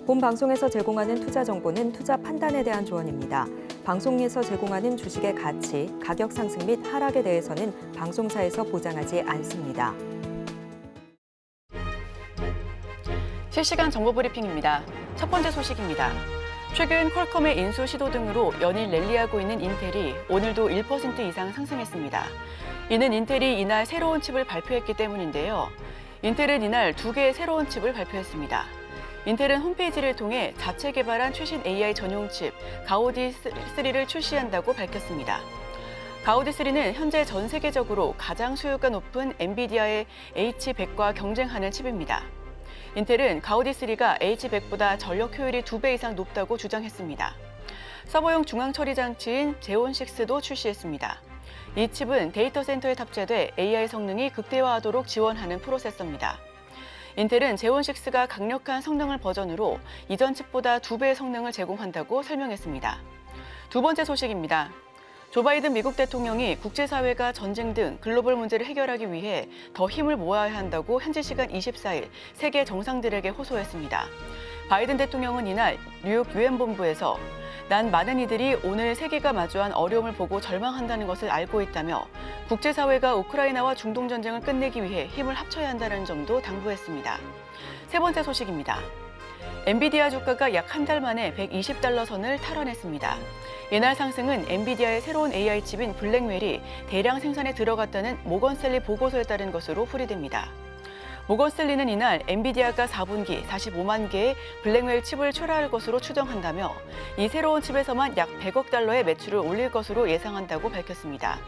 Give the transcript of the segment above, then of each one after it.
본 방송에서 제공하는 투자 정보는 투자 판단에 대한 조언입니다. 방송에서 제공하는 주식의 가치, 가격 상승 및 하락에 대해서는 방송사에서 보장하지 않습니다. 실시간 정보 브리핑입니다. 첫 번째 소식입니다. 최근 퀄컴의 인수 시도 등으로 연일 랠리하고 있는 인텔이 오늘도 1% 이상 상승했습니다. 이는 인텔이 이날 새로운 칩을 발표했기 때문인데요. 인텔은 이날 2개의 새로운 칩을 발표했습니다. 인텔은 홈페이지를 통해 자체 개발한 최신 AI 전용 칩 가우디3를 출시한다고 밝혔습니다. 가우디3는 현재 전 세계적으로 가장 수요가 높은 엔비디아의 H100과 경쟁하는 칩입니다. 인텔은 가우디3가 H100보다 전력 효율이 2배 이상 높다고 주장했습니다. 서버용 중앙 처리 장치인 제온6도 출시했습니다. 이 칩은 데이터 센터에 탑재돼 AI 성능이 극대화하도록 지원하는 프로세서입니다. 인텔은 제온6가 강력한 성능을 버전으로 이전 칩보다 2배의 성능을 제공한다고 설명했습니다. 두 번째 소식입니다. 조 바이든 미국 대통령이 국제사회가 전쟁 등 글로벌 문제를 해결하기 위해 더 힘을 모아야 한다고 현지 시간 24일 세계 정상들에게 호소했습니다. 바이든 대통령은 이날 뉴욕 유엔 본부에서 난 많은 이들이 오늘 세계가 마주한 어려움을 보고 절망한다는 것을 알고 있다며 국제사회가 우크라이나와 중동 전쟁을 끝내기 위해 힘을 합쳐야 한다는 점도 당부했습니다. 세 번째 소식입니다. 엔비디아 주가가 약 한 달 만에 120달러 선을 탈환했습니다. 이날 상승은 엔비디아의 새로운 AI 칩인 블랙웰이 대량 생산에 들어갔다는 모건스탠리 보고서에 따른 것으로 풀이됩니다. 모건스탠리는 이날 엔비디아가 4분기 45만 개의 블랙웰 칩을 출하할 것으로 추정한다며 이 새로운 칩에서만 약 100억 달러의 매출을 올릴 것으로 예상한다고 밝혔습니다.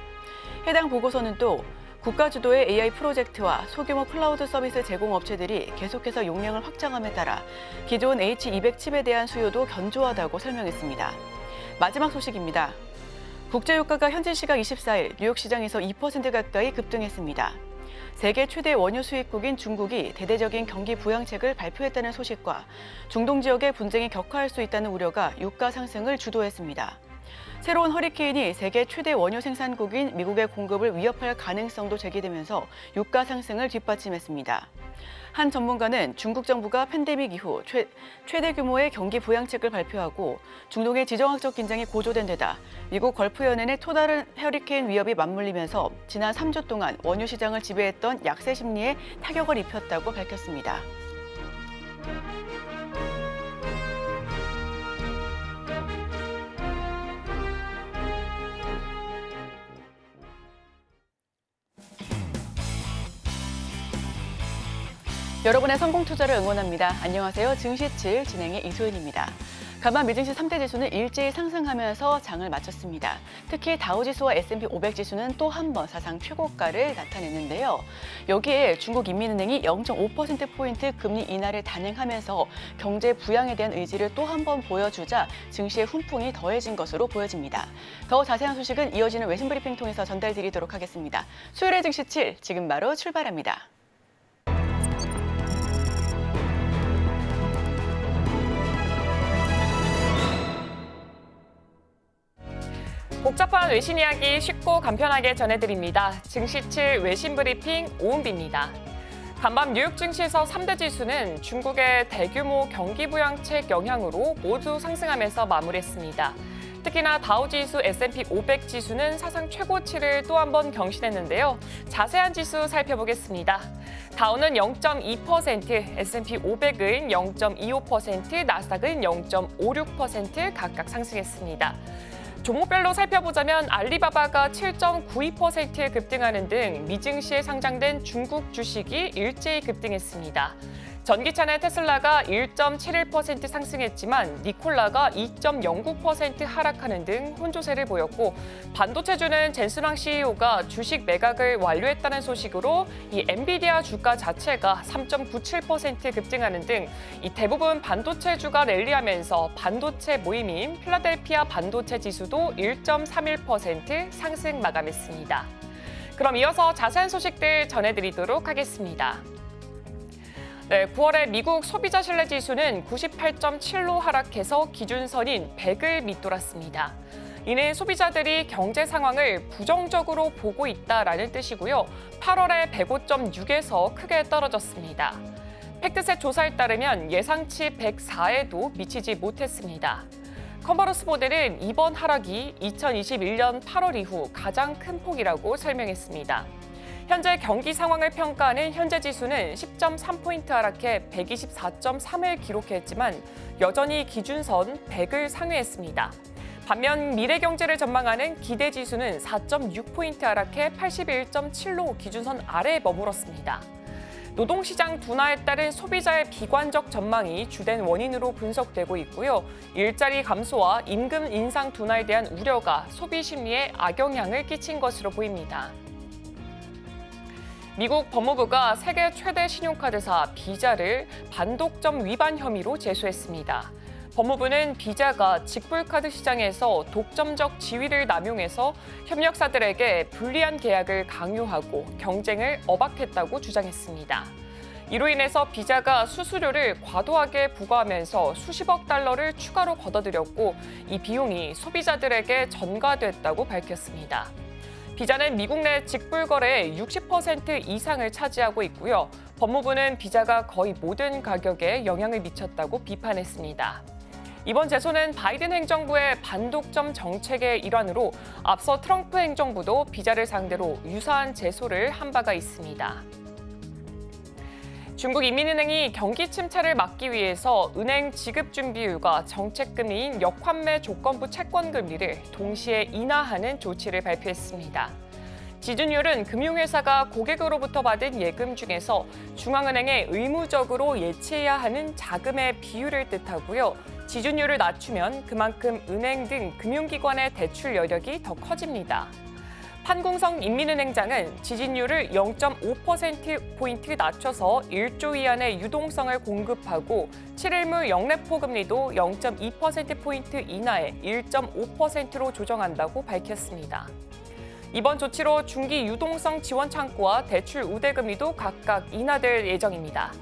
해당 보고서는 또 국가 주도의 AI 프로젝트와 소규모 클라우드 서비스 제공 업체들이 계속해서 용량을 확장함에 따라 기존 H200 칩에 대한 수요도 견조하다고 설명했습니다. 마지막 소식입니다. 국제유가가 현지 시각 24일 뉴욕 시장에서 2% 가까이 급등했습니다. 세계 최대 원유 수입국인 중국이 대대적인 경기 부양책을 발표했다는 소식과 중동 지역의 분쟁이 격화할 수 있다는 우려가 유가 상승을 주도했습니다. 새로운 허리케인이 세계 최대 원유 생산국인 미국의 공급을 위협할 가능성도 제기되면서 유가 상승을 뒷받침했습니다. 한 전문가는 중국 정부가 팬데믹 이후 최대 규모의 경기 부양책을 발표하고 중동의 지정학적 긴장이 고조된 데다 미국 걸프 연안의 또 다른 허리케인 위협이 맞물리면서 지난 3주 동안 원유 시장을 지배했던 약세 심리에 타격을 입혔다고 밝혔습니다. 여러분의 성공 투자를 응원합니다. 안녕하세요. 증시7 진행의 이소연입니다. 간밤 미증시 3대 지수는 일제히 상승하면서 장을 마쳤습니다. 특히 다우지수와 S&P 500 지수는 또 한 번 사상 최고가를 나타냈는데요. 여기에 중국인민은행이 0.5%포인트 금리 인하를 단행하면서 경제 부양에 대한 의지를 또 한 번 보여주자 증시의 훈풍이 더해진 것으로 보여집니다. 더 자세한 소식은 이어지는 외신 브리핑 통해서 전달드리도록 하겠습니다. 수요일의 증시7 지금 바로 출발합니다. 복잡한 외신 이야기 쉽고 간편하게 전해드립니다. 증시7 외신 브리핑 오은비입니다. 간밤 뉴욕 증시에서 3대 지수는 중국의 대규모 경기 부양책 영향으로 모두 상승하면서 마무리했습니다. 특히나 다우지수 S&P 500 지수는 사상 최고치를 또 한 번 경신했는데요. 자세한 지수 살펴보겠습니다. 다우는 0.2%, S&P 500은 0.25%, 나스닥은 0.56% 각각 상승했습니다. 종목별로 살펴보자면 알리바바가 7.92% 급등하는 등 미증시에 상장된 중국 주식이 일제히 급등했습니다. 전기차는 테슬라가 1.71% 상승했지만 니콜라가 2.09% 하락하는 등 혼조세를 보였고 반도체주는 젠슨왕 CEO가 주식 매각을 완료했다는 소식으로 이 엔비디아 주가 자체가 3.97% 급등하는 등 이 대부분 반도체주가 랠리하면서 반도체 모임인 필라델피아 반도체 지수도 1.31% 상승 마감했습니다. 그럼 이어서 자세한 소식들 전해드리도록 하겠습니다. 네, 9월의 미국 소비자 신뢰 지수는 98.7로 하락해서 기준선인 100을 밑돌았습니다. 이는 소비자들이 경제 상황을 부정적으로 보고 있다라는 뜻이고요. 8월에 105.6에서 크게 떨어졌습니다. 팩트셋 조사에 따르면 예상치 104에도 미치지 못했습니다. 컨버런스 보드는 이번 하락이 2021년 8월 이후 가장 큰 폭이라고 설명했습니다. 현재 경기 상황을 평가하는 현재 지수는 10.3포인트 하락해 124.3을 기록했지만 여전히 기준선 100을 상회했습니다. 반면 미래 경제를 전망하는 기대 지수는 4.6포인트 하락해 81.7로 기준선 아래에 머물렀습니다. 노동시장 둔화에 따른 소비자의 비관적 전망이 주된 원인으로 분석되고 있고요. 일자리 감소와 임금 인상 둔화에 대한 우려가 소비 심리에 악영향을 끼친 것으로 보입니다. 미국 법무부가 세계 최대 신용카드사 비자를 반독점 위반 혐의로 제소했습니다. 법무부는 비자가 직불카드 시장에서 독점적 지위를 남용해서 협력사들에게 불리한 계약을 강요하고 경쟁을 억압했다고 주장했습니다. 이로 인해서 비자가 수수료를 과도하게 부과하면서 수십억 달러를 추가로 걷어들였고 이 비용이 소비자들에게 전가됐다고 밝혔습니다. 비자는 미국 내 직불 거래의 60% 이상을 차지하고 있고요. 법무부는 비자가 거의 모든 가격에 영향을 미쳤다고 비판했습니다. 이번 제소는 바이든 행정부의 반독점 정책의 일환으로 앞서 트럼프 행정부도 비자를 상대로 유사한 제소를 한 바가 있습니다. 중국인민은행이 경기 침체를 막기 위해서 은행 지급준비율과 정책금리인 역환매 조건부 채권금리를 동시에 인하하는 조치를 발표했습니다. 지준율은 금융회사가 고객으로부터 받은 예금 중에서 중앙은행에 의무적으로 예치해야 하는 자금의 비율을 뜻하고요. 지준율을 낮추면 그만큼 은행 등 금융기관의 대출 여력이 더 커집니다. 판공성 인민은행장은 지준율을 0.5%포인트 낮춰서 1조 위안의 유동성을 공급하고 7일물 영래포 금리도 0.2%포인트 인하해 1.5%로 조정한다고 밝혔습니다. 이번 조치로 중기 유동성 지원 창구와 대출 우대 금리도 각각 인하될 예정입니다.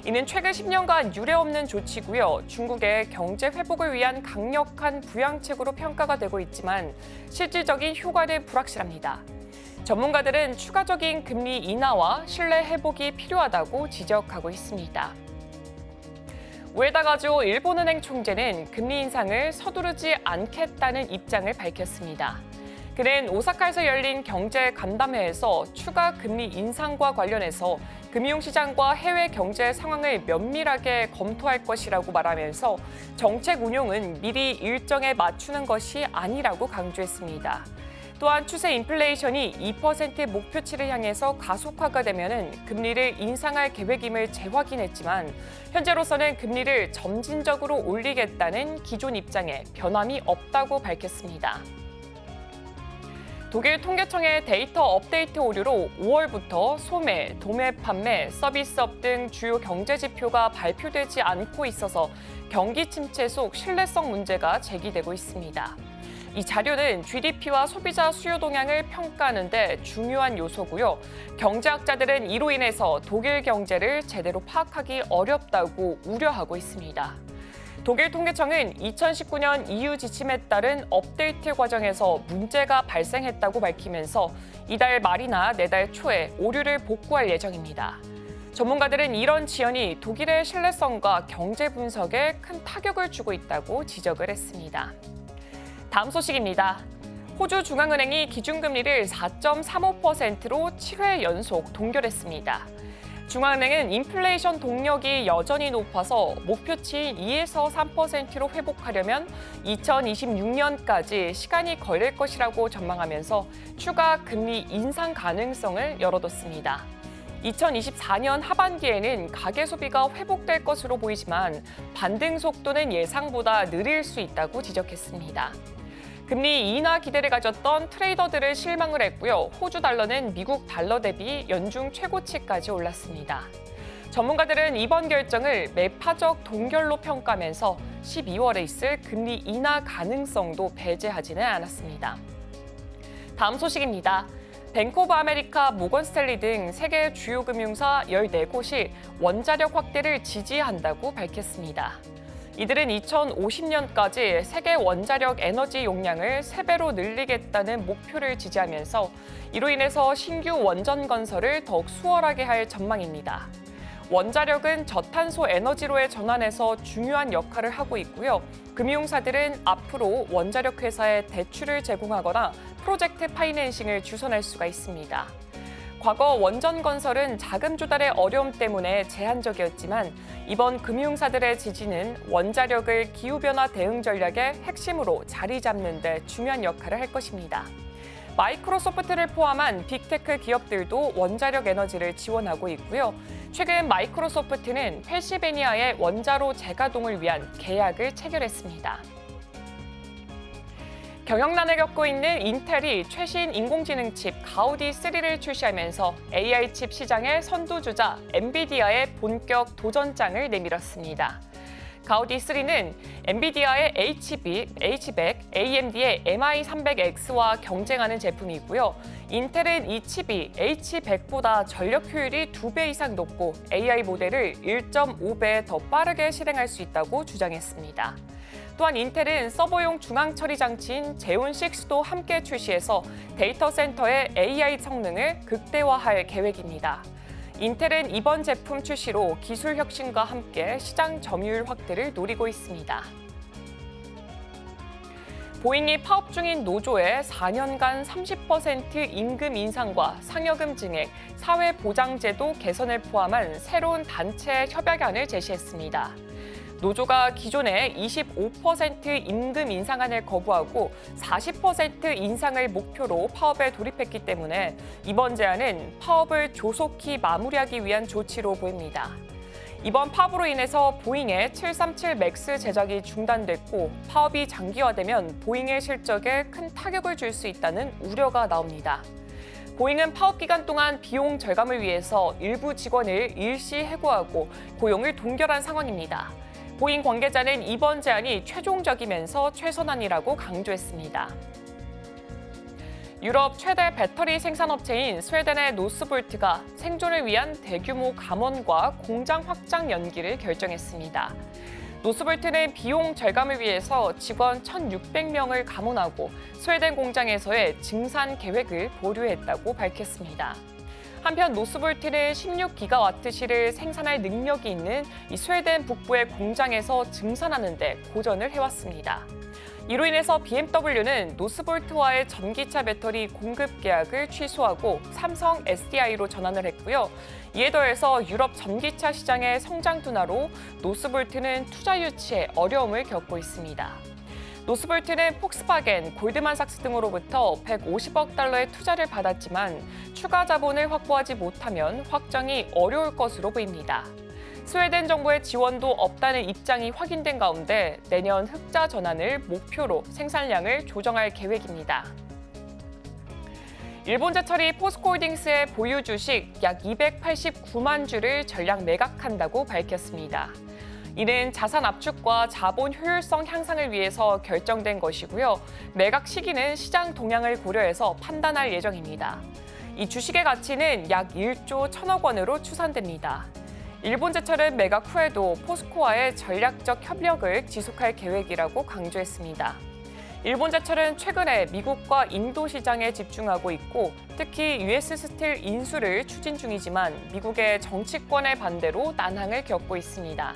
이는 최근 10년간 유례없는 조치고요. 중국의 경제 회복을 위한 강력한 부양책으로 평가가 되고 있지만 실질적인 효과는 불확실합니다. 전문가들은 추가적인 금리 인하와 신뢰 회복이 필요하다고 지적하고 있습니다. 우에다 가조 일본은행 총재는 금리 인상을 서두르지 않겠다는 입장을 밝혔습니다. 그는 오사카에서 열린 경제 간담회에서 추가 금리 인상과 관련해서 금융시장과 해외 경제 상황을 면밀하게 검토할 것이라고 말하면서 정책 운용은 미리 일정에 맞추는 것이 아니라고 강조했습니다. 또한 추세 인플레이션이 2% 목표치를 향해서 가속화가 되면 금리를 인상할 계획임을 재확인했지만 현재로서는 금리를 점진적으로 올리겠다는 기존 입장에 변함이 없다고 밝혔습니다. 독일 통계청의 데이터 업데이트 오류로 5월부터 소매, 도매 판매, 서비스업 등 주요 경제 지표가 발표되지 않고 있어서 경기 침체 속 신뢰성 문제가 제기되고 있습니다. 이 자료는 GDP와 소비자 수요 동향을 평가하는 데 중요한 요소고요. 경제학자들은 이로 인해서 독일 경제를 제대로 파악하기 어렵다고 우려하고 있습니다. 독일 통계청은 2019년 EU 지침에 따른 업데이트 과정에서 문제가 발생했다고 밝히면서 이달 말이나 내달 초에 오류를 복구할 예정입니다. 전문가들은 이런 지연이 독일의 신뢰성과 경제 분석에 큰 타격을 주고 있다고 지적을 했습니다. 다음 소식입니다. 호주 중앙은행이 기준금리를 4.35%로 7회 연속 동결했습니다. 중앙은행은 인플레이션 동력이 여전히 높아서 목표치인 2에서 3%로 회복하려면 2026년까지 시간이 걸릴 것이라고 전망하면서 추가 금리 인상 가능성을 열어뒀습니다. 2024년 하반기에는 가계 소비가 회복될 것으로 보이지만 반등 속도는 예상보다 느릴 수 있다고 지적했습니다. 금리 인하 기대를 가졌던 트레이더들을 실망을 했고요. 호주 달러는 미국 달러 대비 연중 최고치까지 올랐습니다. 전문가들은 이번 결정을 매파적 동결로 평가하면서 12월에 있을 금리 인하 가능성도 배제하지는 않았습니다. 다음 소식입니다. 뱅크 오브 아메리카, 모건 스탠리 등 세계 주요 금융사 14곳이 원자력 확대를 지지한다고 밝혔습니다. 이들은 2050년까지 세계 원자력 에너지 용량을 3배로 늘리겠다는 목표를 지지하면서 이로 인해서 신규 원전 건설을 더욱 수월하게 할 전망입니다. 원자력은 저탄소 에너지로의 전환에서 중요한 역할을 하고 있고요. 금융사들은 앞으로 원자력 회사에 대출을 제공하거나 프로젝트 파이낸싱을 주선할 수가 있습니다. 과거 원전건설은 자금 조달의 어려움 때문에 제한적이었지만 이번 금융사들의 지지는 원자력을 기후변화 대응 전략의 핵심으로 자리 잡는 데 중요한 역할을 할 것입니다. 마이크로소프트를 포함한 빅테크 기업들도 원자력 에너지를 지원하고 있고요. 최근 마이크로소프트는 펜실베니아의 원자로 재가동을 위한 계약을 체결했습니다. 경영난을 겪고 있는 인텔이 최신 인공지능 칩 가우디 3를 출시하면서 AI 칩 시장의 선두주자 엔비디아의 본격 도전장을 내밀었습니다. 가우디 3는 엔비디아의 H100, AMD의 MI300X와 경쟁하는 제품이고요. 인텔은 이 칩이 H100보다 전력 효율이 2배 이상 높고 AI 모델을 1.5배 더 빠르게 실행할 수 있다고 주장했습니다. 또한 인텔은 서버용 중앙 처리 장치인 제온6도 함께 출시해서 데이터 센터의 AI 성능을 극대화할 계획입니다. 인텔은 이번 제품 출시로 기술 혁신과 함께 시장 점유율 확대를 노리고 있습니다. 보잉이 파업 중인 노조에 4년간 30% 임금 인상과 상여금 증액, 사회보장제도 개선을 포함한 새로운 단체 협약안을 제시했습니다. 노조가 기존의 25% 임금 인상안을 거부하고 40% 인상을 목표로 파업에 돌입했기 때문에 이번 제안은 파업을 조속히 마무리하기 위한 조치로 보입니다. 이번 파업으로 인해서 보잉의 737 맥스 제작이 중단됐고 파업이 장기화되면 보잉의 실적에 큰 타격을 줄 수 있다는 우려가 나옵니다. 보잉은 파업 기간 동안 비용 절감을 위해서 일부 직원을 일시 해고하고 고용을 동결한 상황입니다. 보잉 관계자는 이번 제안이 최종적이면서 최선안이라고 강조했습니다. 유럽 최대 배터리 생산업체인 스웨덴의 노스볼트가 생존을 위한 대규모 감원과 공장 확장 연기를 결정했습니다. 노스볼트는 비용 절감을 위해서 직원 1,600명을 감원하고 스웨덴 공장에서의 증산 계획을 보류했다고 밝혔습니다. 한편 노스볼트는 16기가와트시를 생산할 능력이 있는 이 스웨덴 북부의 공장에서 증산하는 데 고전을 해왔습니다. 이로 인해서 BMW는 노스볼트와의 전기차 배터리 공급 계약을 취소하고 삼성 SDI로 전환을 했고요. 이에 더해서 유럽 전기차 시장의 성장 둔화로 노스볼트는 투자 유치에 어려움을 겪고 있습니다. 노스볼트는 폭스바겐, 골드만삭스 등으로부터 150억 달러의 투자를 받았지만 추가 자본을 확보하지 못하면 확정이 어려울 것으로 보입니다. 스웨덴 정부의 지원도 없다는 입장이 확인된 가운데 내년 흑자 전환을 목표로 생산량을 조정할 계획입니다. 일본제철이 포스코홀딩스의 보유 주식 약 289만 주를 전량 매각한다고 밝혔습니다. 이는 자산 압축과 자본 효율성 향상을 위해서 결정된 것이고요. 매각 시기는 시장 동향을 고려해서 판단할 예정입니다. 이 주식의 가치는 약 1조 1천억 원으로 추산됩니다. 일본제철은 매각 후에도 포스코와의 전략적 협력을 지속할 계획이라고 강조했습니다. 일본제철은 최근에 미국과 인도 시장에 집중하고 있고 특히 US 스틸 인수를 추진 중이지만 미국의 정치권의 반대로 난항을 겪고 있습니다.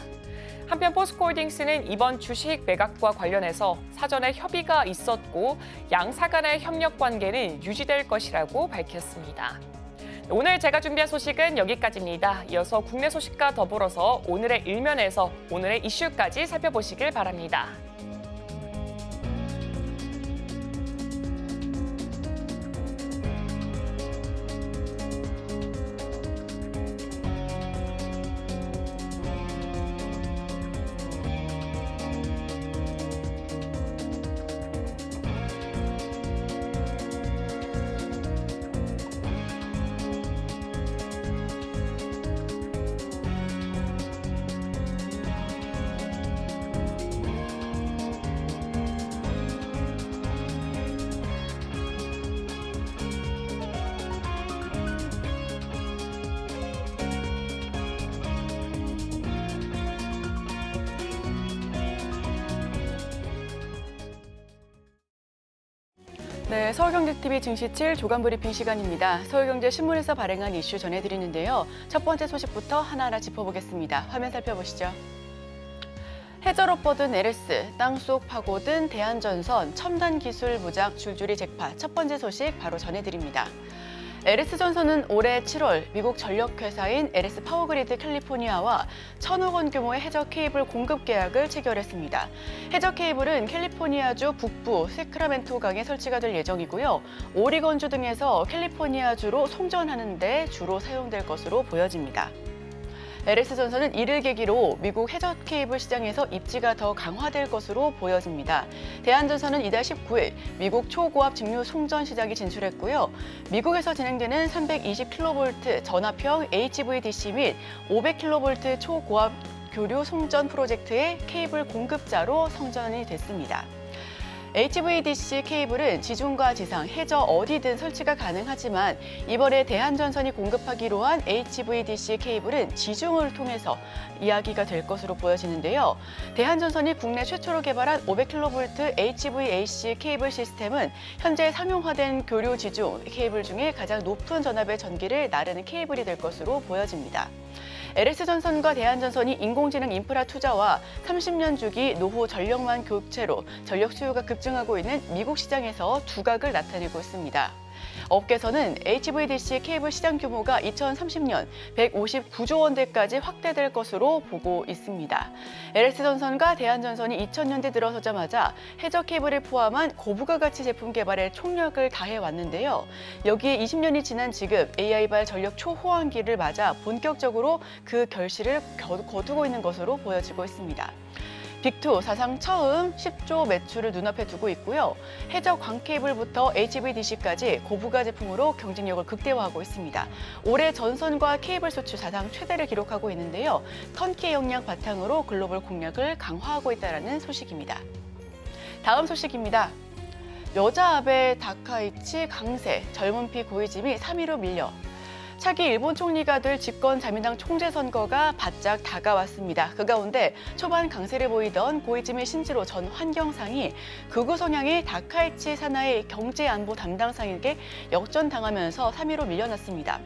한편 포스코홀딩스는 이번 주식 매각과 관련해서 사전에 협의가 있었고 양사 간의 협력 관계는 유지될 것이라고 밝혔습니다. 오늘 제가 준비한 소식은 여기까지입니다. 이어서 국내 소식과 더불어서 오늘의 일면에서 오늘의 이슈까지 살펴보시길 바랍니다. 네, 서울경제TV 증시 7 조간 브리핑 시간입니다. 서울경제신문에서 발행한 이슈 전해드리는데요. 첫 번째 소식부터 하나하나 짚어보겠습니다. 화면 살펴보시죠. 해저로 뻗은 LS, 땅속 파고든 대한전선, 첨단 기술 무장 줄줄이 잭팟. 첫 번째 소식 바로 전해드립니다. LS전선은 올해 7월 미국 전력회사인 LS 파워그리드 캘리포니아와 1,000억 원 규모의 해저 케이블 공급 계약을 체결했습니다. 해저 케이블은 캘리포니아주 북부 세크라멘토 강에 설치가 될 예정이고요. 오리건주 등에서 캘리포니아주로 송전하는 데 주로 사용될 것으로 보여집니다. LS전선은 이를 계기로 미국 해저 케이블 시장에서 입지가 더 강화될 것으로 보여집니다. 대한전선은 이달 19일 미국 초고압 직류 송전 시장에 진출했고요. 미국에서 진행되는 320kV 전압형 HVDC 및 500kV 초고압 교류 송전 프로젝트의 케이블 공급자로 선정이 됐습니다. HVDC 케이블은 지중과 지상, 해저 어디든 설치가 가능하지만 이번에 대한전선이 공급하기로 한 HVDC 케이블은 지중을 통해서 이야기가 될 것으로 보여지는데요. 대한전선이 국내 최초로 개발한 500kV HVAC 케이블 시스템은 현재 상용화된 교류 지중 케이블 중에 가장 높은 전압의 전기를 나르는 케이블이 될 것으로 보여집니다. LS전선과 대한전선이 인공지능 인프라 투자와 30년 주기 노후 전력망 교체로 전력 수요가 급증하고 있는 미국 시장에서 두각을 나타내고 있습니다. 업계에서는 HVDC 케이블 시장 규모가 2030년 159조 원대까지 확대될 것으로 보고 있습니다. LS전선과 대한전선이 2000년대 들어서자마자 해저 케이블을 포함한 고부가 가치 제품 개발에 총력을 다해왔는데요. 여기에 20년이 지난 지금 AI발 전력 초호황기를 맞아 본격적으로 그 결실을 거두고 있는 것으로 보여지고 있습니다. 빅2 사상 처음 10조 매출을 눈앞에 두고 있고요. 해저 광케이블부터 HVDC까지 고부가 제품으로 경쟁력을 극대화하고 있습니다. 올해 전선과 케이블 수출 사상 최대를 기록하고 있는데요. 턴키 역량 바탕으로 글로벌 공략을 강화하고 있다는 소식입니다. 다음 소식입니다. 여자 아베 다카이치 강세, 젊은 피 고이즈미 3위로 밀려. 차기 일본 총리가 될 집권 자민당 총재 선거가 바짝 다가왔습니다. 그 가운데 초반 강세를 보이던 고이즈미 신지로 전 환경상이 극우 성향의 다카이치 사나이 경제안보 담당상에게 역전당하면서 3위로 밀려났습니다.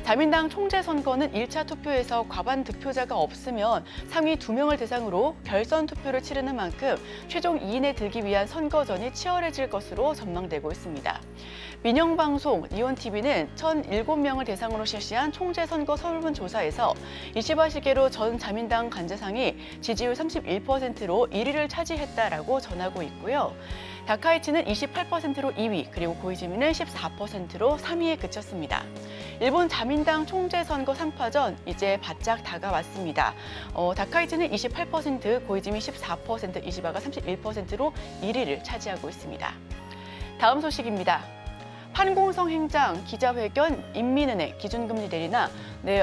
자민당 총재 선거는 1차 투표에서 과반 득표자가 없으면 상위 2명을 대상으로 결선 투표를 치르는 만큼 최종 2인에 들기 위한 선거전이 치열해질 것으로 전망되고 있습니다. 민영방송 니온TV는 1,007명을 대상으로 실시한 총재 선거 설문조사에서 이시바 시게로 전 자민당 간재상이 지지율 31%로 1위를 차지했다라고 전하고 있고요. 다카이치는 28%로 2위, 그리고 고이즈미는 14%로 3위에 그쳤습니다. 일본 자민당 총재 선거 3파전 이제 바짝 다가왔습니다. 다카이치는 28%, 고이즈미 14%, 이시바가 31%로 1위를 차지하고 있습니다. 다음 소식입니다. 판공성 행장 기자회견 인민은행 기준금리 내리나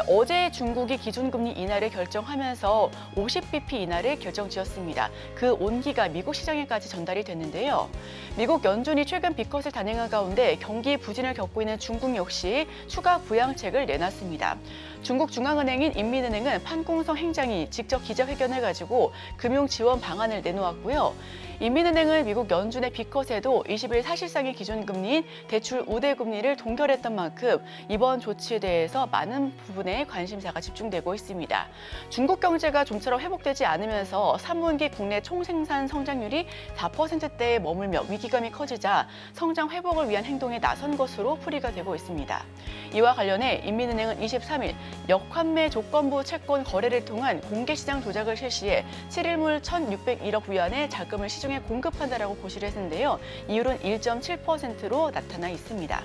어제 중국이 기준금리 인하를 결정하면서 50bp 인하를 결정지었습니다. 그 온기가 미국 시장에까지 전달이 됐는데요. 미국 연준이 최근 빅컷을 단행한 가운데 경기 부진을 겪고 있는 중국 역시 추가 부양책을 내놨습니다. 중국 중앙은행인 인민은행은 판공성 행장이 직접 기자회견을 가지고 금융 지원 방안을 내놓았고요. 인민은행은 미국 연준의 빅컷에도 20일 사실상의 기준금리인 대출 우대금리를 동결했던 만큼 이번 조치에 대해서 많은 부분에 관심사가 집중되고 있습니다. 중국 경제가 좀처럼 회복되지 않으면서 3분기 국내 총생산 성장률이 4%대에 머물며 위기감이 커지자 성장 회복을 위한 행동에 나선 것으로 풀이가 되고 있습니다. 이와 관련해 인민은행은 23일 역환매 조건부 채권 거래를 통한 공개시장 조작을 실시해 7일물 1,601억 위안의 자금을 시중에 공급한다라고 고시를 했는데요. 이율은 1.7%로 나타나 있습니다.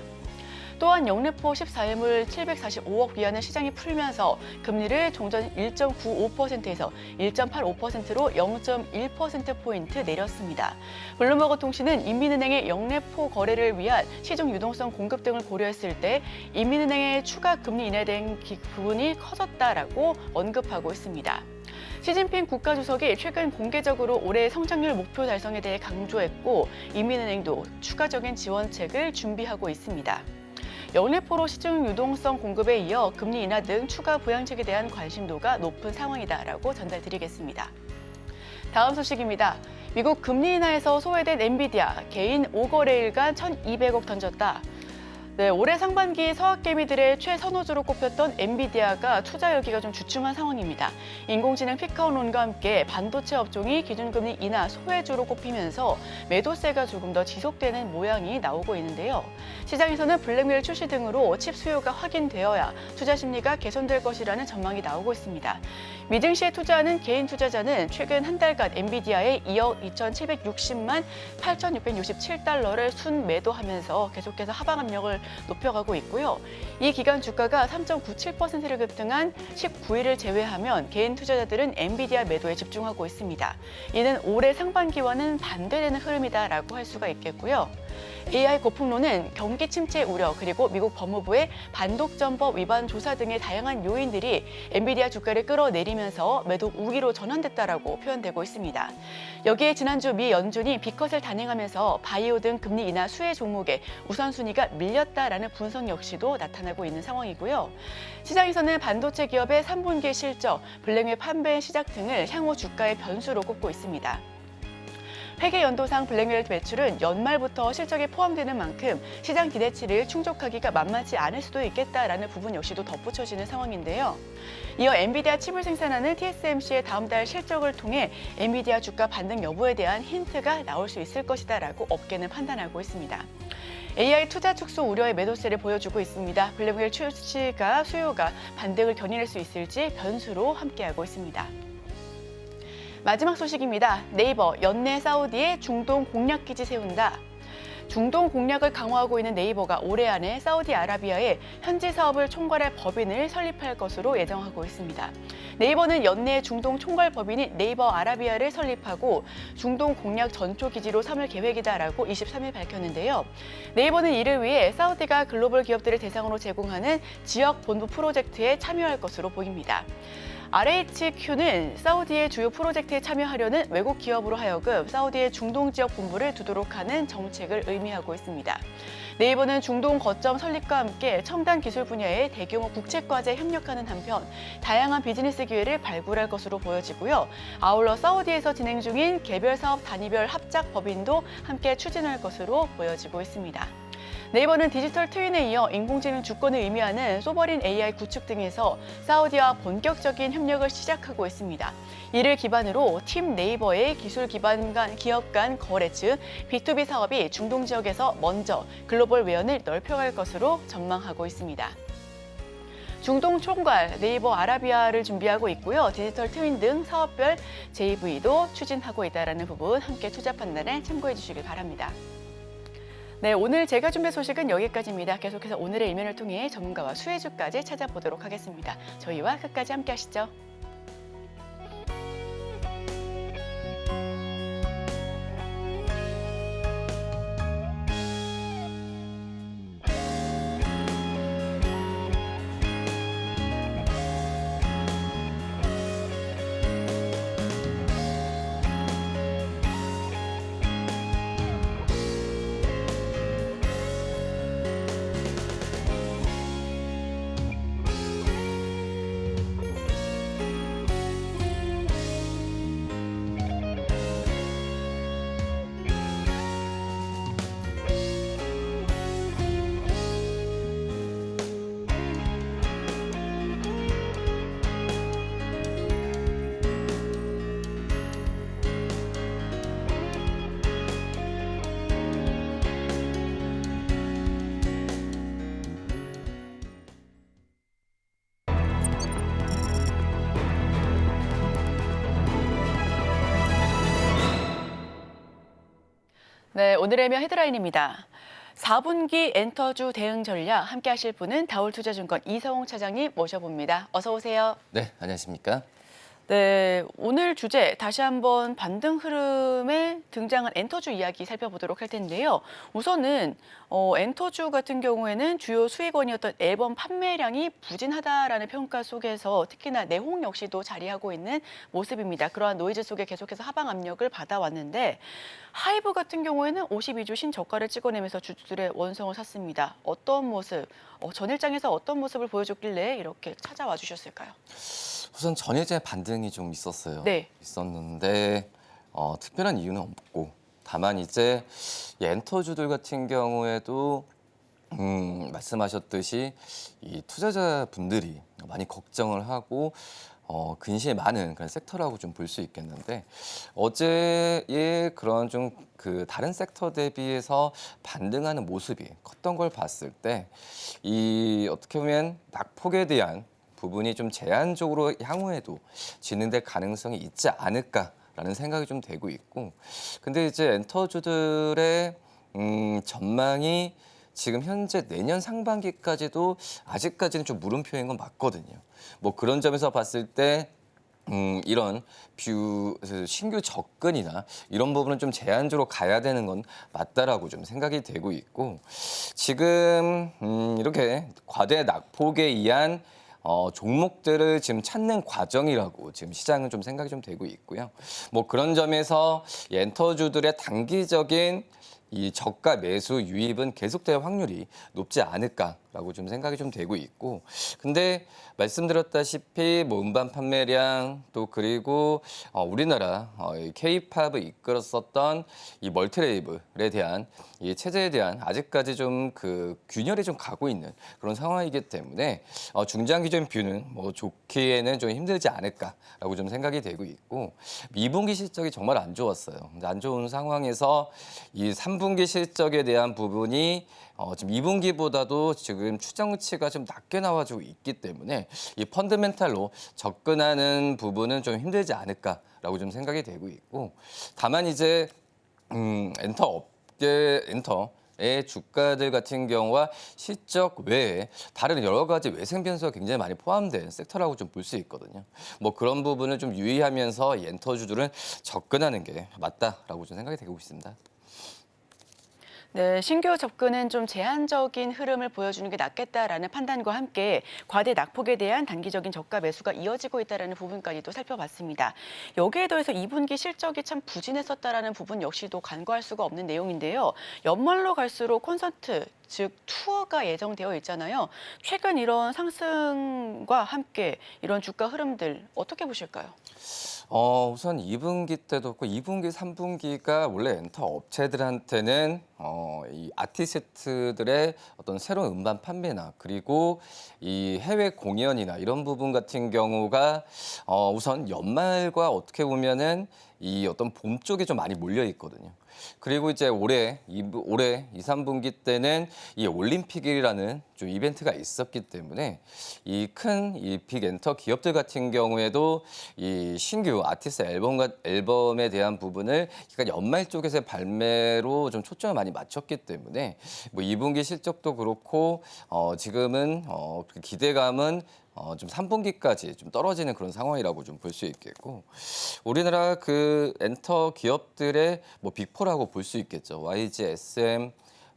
또한 영래포 14일물 745억 위안을 시장이 풀면서 금리를 종전 1.95%에서 1.85%로 0.1%포인트 내렸습니다. 블룸버그 통신은 인민은행의 영래포 거래를 위한 시중 유동성 공급 등을 고려했을 때 인민은행의 추가 금리 인하에 대한 부분이 커졌다라고 언급하고 있습니다. 시진핑 국가주석이 최근 공개적으로 올해 성장률 목표 달성에 대해 강조했고 인민은행도 추가적인 지원책을 준비하고 있습니다. 영래포로 시중 유동성 공급에 이어 금리 인하 등 추가 부양책에 대한 관심도가 높은 상황이다라고 전달드리겠습니다. 다음 소식입니다. 미국 금리 인하에서 소외된 엔비디아, 개인 5거래일간 1,200억 던졌다. 네, 올해 상반기 서학개미들의 최선호주로 꼽혔던 엔비디아가 투자 열기가 좀 주춤한 상황입니다. 인공지능 피크아웃론과 함께 반도체 업종이 기준금리 인하 소외주로 꼽히면서 매도세가 조금 더 지속되는 모양이 나오고 있는데요. 시장에서는 블랙웰 출시 등으로 칩 수요가 확인되어야 투자 심리가 개선될 것이라는 전망이 나오고 있습니다. 미증시에 투자하는 개인 투자자는 최근 한 달간 엔비디아의 2억 2,760만 8,667달러를 순매도하면서 계속해서 하방 압력을 높여가고 있고요. 이 기간 주가가 3.97%를 급등한 19일을 제외하면 개인 투자자들은 엔비디아 매도에 집중하고 있습니다. 이는 올해 상반기와는 반대되는 흐름이다라고 할 수가 있겠고요. AI 고품론은 경기 침체 우려 그리고 미국 법무부의 반독점법 위반 조사 등의 다양한 요인들이 엔비디아 주가를 끌어내리면서 매도 우위로 전환됐다라고 표현되고 있습니다. 여기에 지난주 미 연준이 비컷을 단행하면서 바이오 등 금리 인하 수혜 종목에 우선순위가 밀렸다라는 분석 역시도 나타나고 있는 상황이고요. 시장에서는 반도체 기업의 3분기 실적, 블랙웰 판매 시작 등을 향후 주가의 변수로 꼽고 있습니다. 회계 연도상 블랙웰 매출은 연말부터 실적에 포함되는 만큼 시장 기대치를 충족하기가 만만치 않을 수도 있겠다라는 부분 역시도 덧붙여지는 상황인데요. 이어 엔비디아 칩을 생산하는 TSMC의 다음 달 실적을 통해 엔비디아 주가 반등 여부에 대한 힌트가 나올 수 있을 것이다라고 업계는 판단하고 있습니다. AI 투자 축소 우려의 매도세를 보여주고 있습니다. 블랙웰 출시가 수요가 반등을 견인할 수 있을지 변수로 함께하고 있습니다. 마지막 소식입니다. 네이버, 연내 사우디에 중동 공략 기지 세운다. 중동 공략을 강화하고 있는 네이버가 올해 안에 사우디아라비아에 현지 사업을 총괄할 법인을 설립할 것으로 예정하고 있습니다. 네이버는 연내 중동 총괄 법인인 네이버 아라비아를 설립하고 중동 공략 전초 기지로 삼을 계획이다라고 23일 밝혔는데요. 네이버는 이를 위해 사우디가 글로벌 기업들을 대상으로 제공하는 지역 본부 프로젝트에 참여할 것으로 보입니다. RHQ는 사우디의 주요 프로젝트에 참여하려는 외국 기업으로 하여금 사우디의 중동 지역 본부를 두도록 하는 정책을 의미하고 있습니다. 네이버는 중동 거점 설립과 함께 첨단 기술 분야의 대규모 국제과제에 협력하는 한편 다양한 비즈니스 기회를 발굴할 것으로 보여지고요. 아울러 사우디에서 진행 중인 개별 사업 단위별 합작 법인도 함께 추진할 것으로 보여지고 있습니다. 네이버는 디지털 트윈에 이어 인공지능 주권을 의미하는 소버린 AI 구축 등에서 사우디와 본격적인 협력을 시작하고 있습니다. 이를 기반으로 팀 네이버의 기술 기반 간 기업 간 거래 즉 B2B 사업이 중동 지역에서 먼저 글로벌 외연을 넓혀갈 것으로 전망하고 있습니다. 중동 총괄 네이버 아라비아를 준비하고 있고요. 디지털 트윈 등 사업별 JV도 추진하고 있다는 부분 함께 투자 판단에 참고해 주시길 바랍니다. 네, 오늘 제가 준비한 소식은 여기까지입니다. 계속해서 오늘의 일면을 통해 전문가와 수혜주까지 찾아보도록 하겠습니다. 저희와 끝까지 함께 하시죠. 네, 오늘의 면 헤드라인입니다. 4분기 엔터주 대응 전략 함께 하실 분은 다올투자증권 이성웅 차장님 모셔봅니다. 어서 오세요. 네, 안녕하십니까? 네, 오늘 주제 다시 한번 반등 흐름에 등장한 엔터주 이야기 살펴보도록 할 텐데요. 우선은 엔터주 같은 경우에는 주요 수익원이었던 앨범 판매량이 부진하다라는 평가 속에서 특히나 내홍 역시도 자리하고 있는 모습입니다. 그러한 노이즈 속에 계속해서 하방 압력을 받아왔는데 하이브 같은 경우에는 52주 신저가를 찍어내면서 주주들의 원성을 샀습니다. 어떤 모습, 전일장에서 어떤 모습을 보여줬길래 이렇게 찾아와 주셨을까요? 우선 전일제 반등이 좀 있었어요. 네. 있었는데 특별한 이유는 없고 다만 이제 이 엔터주들 같은 경우에도 말씀하셨듯이 이 투자자분들이 많이 걱정을 하고 근시에 많은 그런 섹터라고 좀 볼 수 있겠는데 어제의 그런 좀 그 다른 섹터 대비해서 반등하는 모습이 컸던 걸 봤을 때 이 어떻게 보면 낙폭에 대한 부분이 좀 제한적으로 향후에도 진행될 가능성이 있지 않을까라는 생각이 좀 되고 있고 근데 이제 엔터주들의 전망이 지금 현재 내년 상반기까지도 아직까지는 좀 물음표인 건 맞거든요. 뭐 그런 점에서 봤을 때 이런 신규 접근이나 이런 부분은 좀 제한적으로 가야 되는 건 맞다라고 좀 생각이 되고 있고 지금 이렇게 과대 낙폭에 의한 종목들을 지금 찾는 과정이라고 지금 시장은 좀 생각이 좀 되고 있고요. 뭐 그런 점에서 이 엔터주들의 단기적인 이 저가 매수 유입은 계속될 확률이 높지 않을까라고 좀 생각이 좀 되고 있고 근데 말씀드렸다시피 뭐 음반 판매량 또 그리고 우리나라 K-팝을 이끌었었던 이 멀티레이블에 대한 이 체제에 대한 아직까지 좀 그 균열이 좀 가고 있는 그런 상황이기 때문에 중장기적인 뷰는 뭐 좋기에는 좀 힘들지 않을까라고 좀 생각이 되고 있고 2분기 실적이 정말 안 좋았어요. 안 좋은 상황에서 이 3분기 실적에 대한 부분이 지금 2분기보다도 지금 추정치가 좀 낮게 나와주고 있기 때문에 이 펀드멘탈로 접근하는 부분은 좀 힘들지 않을까라고 좀 생각이 되고 있고 다만 이제 엔터의 주가들 같은 경우와 실적 외에 다른 여러 가지 외생 변수가 굉장히 많이 포함된 섹터라고 좀 볼 수 있거든요. 뭐 그런 부분을 좀 유의하면서 이 엔터주들은 접근하는 게 맞다라고 좀 생각이 되고 있습니다. 네, 신규 접근은 좀 제한적인 흐름을 보여주는 게 낫겠다라는 판단과 함께 과대 낙폭에 대한 단기적인 저가 매수가 이어지고 있다는 부분까지도 살펴봤습니다. 여기에 더해서 2분기 실적이 참 부진했었다라는 부분 역시도 간과할 수가 없는 내용인데요. 연말로 갈수록 콘서트, 즉 투어가 예정되어 있잖아요. 최근 이런 상승과 함께 이런 주가 흐름들 어떻게 보실까요? 우선 2분기 때도 그렇고 2분기, 3분기가 원래 엔터 업체들한테는 이 아티스트들의 어떤 새로운 음반 판매나 그리고 이 해외 공연이나 이런 부분 같은 경우가 우선 연말과 어떻게 보면은 이 어떤 봄 쪽에 좀 많이 몰려 있거든요. 그리고 이제 올해 2, 3분기 때는 이 올림픽이라는 좀 이벤트가 있었기 때문에 이 큰 이 빅 엔터 기업들 같은 경우에도 이 신규 아티스트 앨범에 대한 부분을 그러니까 연말 쪽에서의 발매로 좀 초점을 많이 맞췄기 때문에 뭐 2분기 실적도 그렇고 지금은 기대감은 좀 3분기까지 좀 떨어지는 그런 상황이라고 좀 볼 수 있겠고 우리나라 그 엔터 기업들의 뭐 빅4라고 볼 수 있겠죠. YG, SM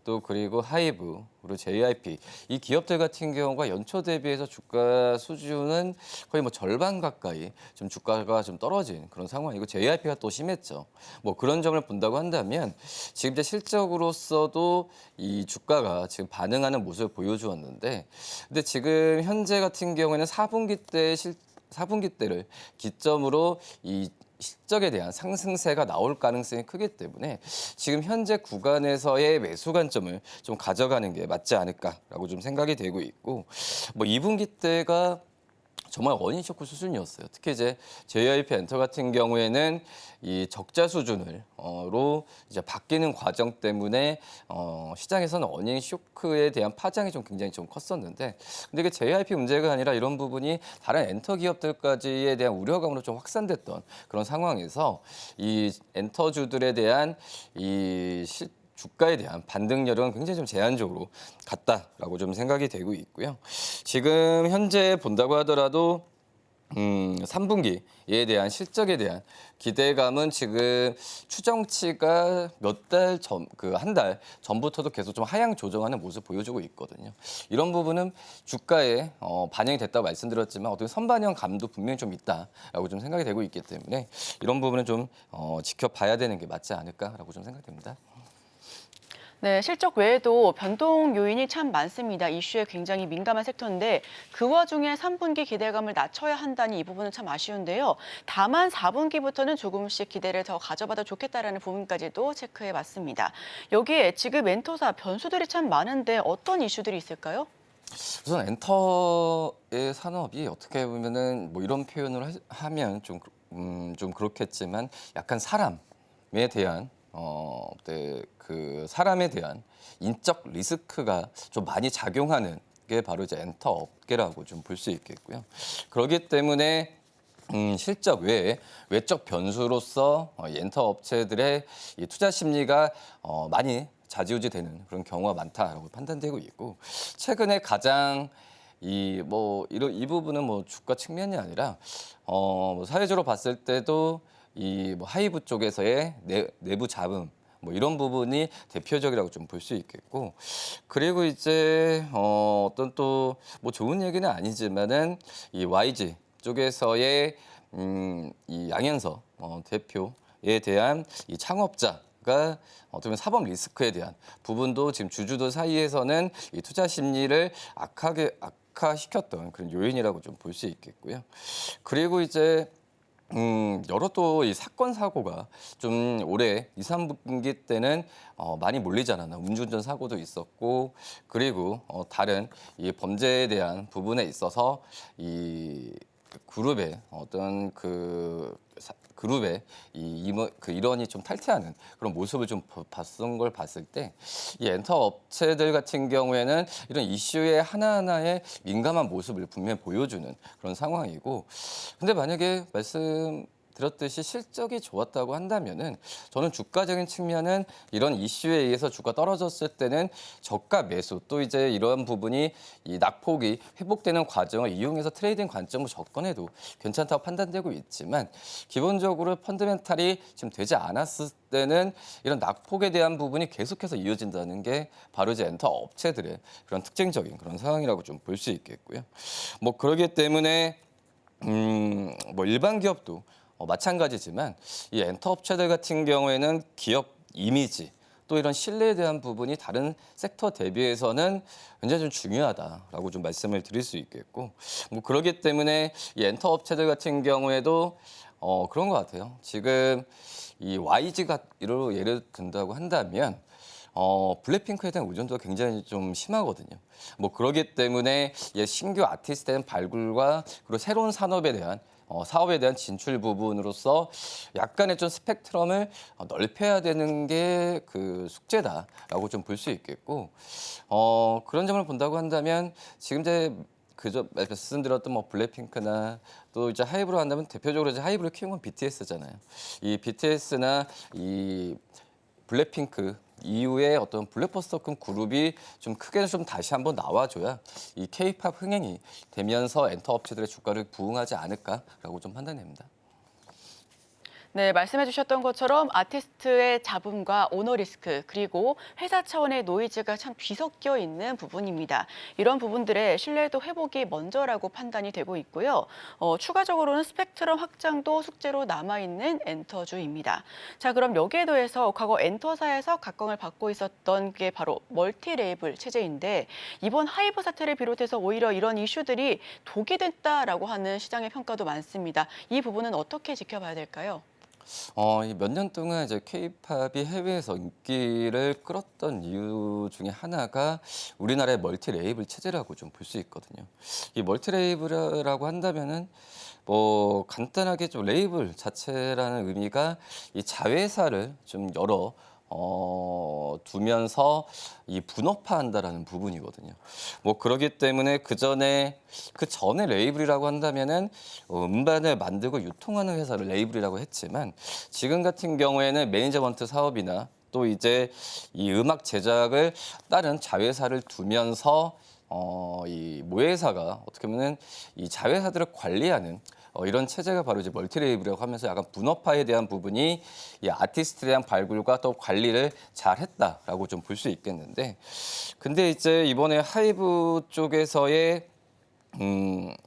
또 그리고 하이브 그리고 JYP 이 기업들 같은 경우가 연초 대비해서 주가 수준은 거의 뭐 절반 가까이 좀 주가가 좀 떨어진 그런 상황이고 JYP가 또 심했죠. 뭐 그런 점을 본다고 한다면 지금 이제 실적으로서도 이 주가가 지금 반응하는 모습을 보여주었는데 근데 지금 현재 같은 경우에는 4분기 때를 기점으로 이 실적에 대한 상승세가 나올 가능성이 크기 때문에 지금 현재 구간에서의 매수 관점을 좀 가져가는 게 맞지 않을까라고 좀 생각이 되고 있고 뭐 2분기 때가 정말 원인 쇼크 수준이었어요. 특히 이제 JYP 엔터 같은 경우에는 이 적자 수준으로 이제 바뀌는 과정 때문에 시장에서는 원인 쇼크에 대한 파장이 좀 굉장히 좀 컸었는데 근데 이게 JYP 문제가 아니라 이런 부분이 다른 엔터 기업들까지에 대한 우려감으로 좀 확산됐던 그런 상황에서 이 엔터주들에 대한 주가에 대한 반등률은 굉장히 좀 제한적으로 갔다라고 좀 생각이 되고 있고요. 지금 현재 본다고 하더라도 3분기에 대한 실적에 대한 기대감은 지금 추정치가 한 달 전부터도 계속 좀 하향 조정하는 모습 보여주고 있거든요. 이런 부분은 주가에 반영이 됐다고 말씀드렸지만 어떻게 선반영 감도 분명히 좀 있다라고 좀 생각이 되고 있기 때문에 이런 부분은 좀 지켜봐야 되는 게 맞지 않을까라고 좀 생각됩니다. 네, 실적 외에도 변동 요인이 참 많습니다. 이슈에 굉장히 민감한 섹터인데 그 와중에 3분기 기대감을 낮춰야 한다니 이 부분은 참 아쉬운데요. 다만 4분기부터는 조금씩 기대를 더 가져봐도 좋겠다라는 부분까지도 체크해봤습니다. 여기에 지금 엔터사 변수들이 참 많은데 어떤 이슈들이 있을까요? 우선 엔터의 산업이 어떻게 보면은 뭐 이런 표현을 하면 좀 그렇겠지만 약간 사람에 대한 그 사람에 대한 인적 리스크가 좀 많이 작용하는 게 바로 이제 엔터 업계라고 좀 볼 수 있겠고요. 그렇기 때문에 실적 외에 외적 변수로서 이 엔터 업체들의 이 투자 심리가 많이 좌지우지되는 그런 경우가 많다라고 판단되고 있고, 최근에 가장 이 부분은 뭐 주가 측면이 아니라 뭐 사회적으로 봤을 때도 이 뭐 하이브 쪽에서의 내부 자금 뭐 이런 부분이 대표적이라고 좀 볼 수 있겠고, 그리고 이제 어떤 또 뭐 좋은 얘기는 아니지만은 이 YG 쪽에서의 이 양현석 대표에 대한 이 창업자가 어떻게 보면 사법 리스크에 대한 부분도 지금 주주들 사이에서는 이 투자 심리를 악화시켰던 그런 요인이라고 좀 볼 수 있겠고요. 그리고 이제 여러 또 이 사건 사고가 좀 올해 2, 3분기 때는 많이 몰리지 않았나. 음주운전 사고도 있었고, 그리고 다른 이 범죄에 대한 부분에 있어서 이 그룹의 어떤 그룹의 그 일원이 좀 탈퇴하는 그런 모습을 좀 봤던 걸 봤을 때, 이 엔터 업체들 같은 경우에는 이런 이슈의 하나하나의 민감한 모습을 분명히 보여주는 그런 상황이고, 근데 만약에 말씀드렸듯이 실적이 좋았다고 한다면은 저는 주가적인 측면은 이런 이슈에 의해서 주가 떨어졌을 때는 저가 매수, 또 이제 이러한 부분이 이 낙폭이 회복되는 과정을 이용해서 트레이딩 관점으로 접근해도 괜찮다고 판단되고 있지만, 기본적으로 펀드멘탈이 지금 되지 않았을 때는 이런 낙폭에 대한 부분이 계속해서 이어진다는 게 바로 이제 엔터 업체들의 그런 특징적인 그런 상황이라고 좀 볼 수 있겠고요. 뭐 그러기 때문에 뭐 일반 기업도 마찬가지지만 이 엔터 업체들 같은 경우에는 기업 이미지 또 이런 신뢰에 대한 부분이 다른 섹터 대비해서는 굉장히 좀 중요하다라고 좀 말씀을 드릴 수 있겠고, 뭐 그러기 때문에 이 엔터 업체들 같은 경우에도 그런 것 같아요. 지금 이 YG가 예를 든다고 한다면 블랙핑크에 대한 의존도가 굉장히 좀 심하거든요. 뭐 그러기 때문에 신규 아티스트에 대한 발굴과 그리고 새로운 산업에 대한 사업에 대한 진출 부분으로서 약간의 좀 스펙트럼을 넓혀야 되는 게 그 숙제다라고 좀 볼 수 있겠고, 그런 점을 본다고 한다면 지금 이제 그저 말씀드렸던 뭐 블랙핑크나 또 이제 하이브로 한다면 대표적으로 이제 하이브를 키운 건 BTS잖아요. 이 BTS나 이 블랙핑크 이후에 어떤 블랙버스터급 그룹이 좀 크게 좀 다시 한번 나와줘야 이 K-팝 흥행이 되면서 엔터 업체들의 주가를 부응하지 않을까라고 좀 판단됩니다. 네, 말씀해 주셨던 것처럼 아티스트의 자금과 오너 리스크, 그리고 회사 차원의 노이즈가 참 뒤섞여 있는 부분입니다. 이런 부분들의 신뢰도 회복이 먼저라고 판단이 되고 있고요. 추가적으로는 스펙트럼 확장도 숙제로 남아있는 엔터주입니다. 자, 그럼 여기에 더해서 과거 엔터사에서 각광을 받고 있었던 게 바로 멀티 레이블 체제인데, 이번 하이브 사태를 비롯해서 오히려 이런 이슈들이 독이 됐다라고 하는 시장의 평가도 많습니다. 이 부분은 어떻게 지켜봐야 될까요? 몇 년 동안 이제 K-팝이 해외에서 인기를 끌었던 이유 중에 하나가 우리나라의 멀티 레이블 체제라고 좀 볼 수 있거든요. 이 멀티 레이블이라고 한다면은 뭐 간단하게 좀 레이블 자체라는 의미가 이 자회사를 좀 여러 두면서 이 분업화한다라는 부분이거든요. 뭐 그러기 때문에 그 전에 레이블이라고 한다면은 음반을 만들고 유통하는 회사를 레이블이라고 했지만, 지금 같은 경우에는 매니저먼트 사업이나 또 이제 이 음악 제작을 다른 자회사를 두면서 이 모회사가 어떻게 보면 이 자회사들을 관리하는 이런 체제가 바로 이제 멀티 레이블이라고 하면서 약간 분업화에 대한 부분이 이 아티스트에 대한 발굴과 또 관리를 잘 했다라고 좀 볼 수 있겠는데, 근데 이제 이번에 하이브 쪽에서의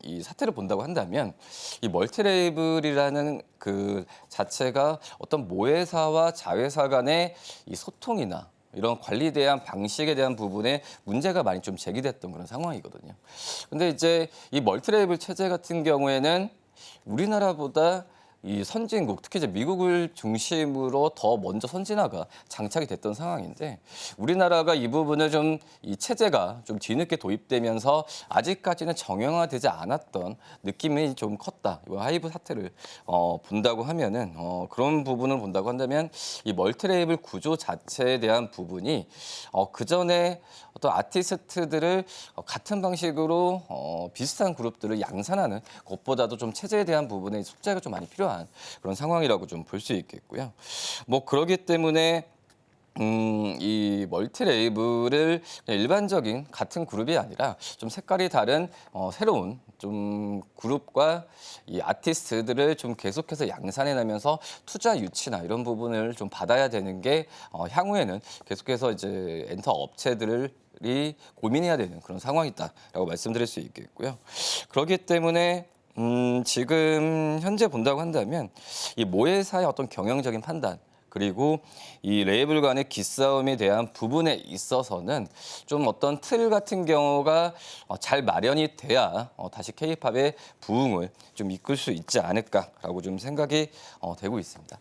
이 사태를 본다고 한다면 이 멀티 레이블이라는 그 자체가 어떤 모회사와 자회사 간의 이 소통이나 이런 관리에 대한 방식에 대한 부분에 문제가 많이 좀 제기됐던 그런 상황이거든요. 근데 이제 이 멀티레이블 체제 같은 경우에는 우리나라보다 이 선진국, 특히 이제 미국을 중심으로 더 먼저 선진화가 장착이 됐던 상황인데 우리나라가 이 부분을 좀 이 체제가 좀 뒤늦게 도입되면서 아직까지는 정형화되지 않았던 느낌이 좀 컸다. 이번 하이브 사태를 본다고 하면은 그런 부분을 본다고 한다면 이 멀티레이블 구조 자체에 대한 부분이 그 전에 어떤 아티스트들을 같은 방식으로 비슷한 그룹들을 양산하는 것보다도 좀 체제에 대한 부분에 숙제가 좀 많이 필요한 그런 상황이라고 좀 볼 수 있겠고요. 뭐 그러기 때문에 이 멀티 레이블을 그냥 일반적인 같은 그룹이 아니라 좀 색깔이 다른 새로운 좀 그룹과 이 아티스트들을 좀 계속해서 양산해 나면서 투자 유치나 이런 부분을 좀 받아야 되는 게 향후에는 계속해서 이제 엔터 업체들을 이 고민해야 되는 그런 상황이다라고 말씀드릴 수 있겠고요. 그렇기 때문에 지금 현재 본다고 한다면 이 모회사의 어떤 경영적인 판단 그리고 이 레이블 간의 기싸움에 대한 부분에 있어서는 좀 어떤 틀 같은 경우가 잘 마련이 돼야 다시 K-팝의 부흥을 좀 이끌 수 있지 않을까라고 좀 생각이 되고 있습니다.